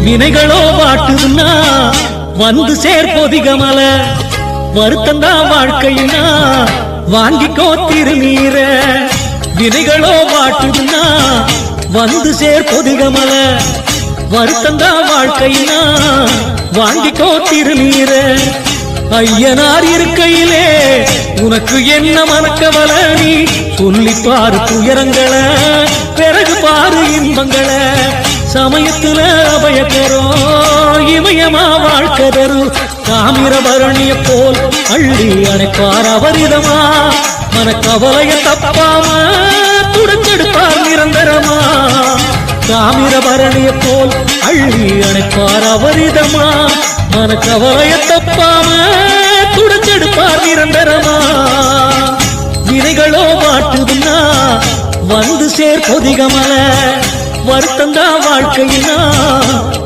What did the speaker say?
வினைகளோ வாட்டுதுன்னா வந்து சேர்ப்பொதிகமல வருத்தந்தா வாழ்க்கையினா வாங்கிக்கோ திருநீர வினைகளோ வாட்டுதுன்னா வந்து சேர்ப்பொதிகமல வருத்தந்தா வாழ்க்கையினா வாங்கிக்கோ திருநீர ஐயனார் இருக்கையிலே உனக்கு என்ன மனக்கவல நீ சொல்லி பாரு துயரங்களை பிறகு பாரு இன்பங்களை சமயத்துல அபயக்கரம் இமயமா வாழ்க்கை தரும் தாமிரபரணிய போல் அள்ளி அணைப்பார் அவரிதமா மனக்கவலைய தப்பாம துடைச்செடுப்பார் நிரந்தரமா தாமிரபரணிய போல் அள்ளி அணைப்பார் அவரிதமா மனக்கவலைய தப்பாம துடைச்செடுப்பார் நிரந்தரமா வினைகளோ வாட்டுதுன்னா வந்து சேர்ப்பொதிகமல வருத்தந்தா வாழ்க்கையினா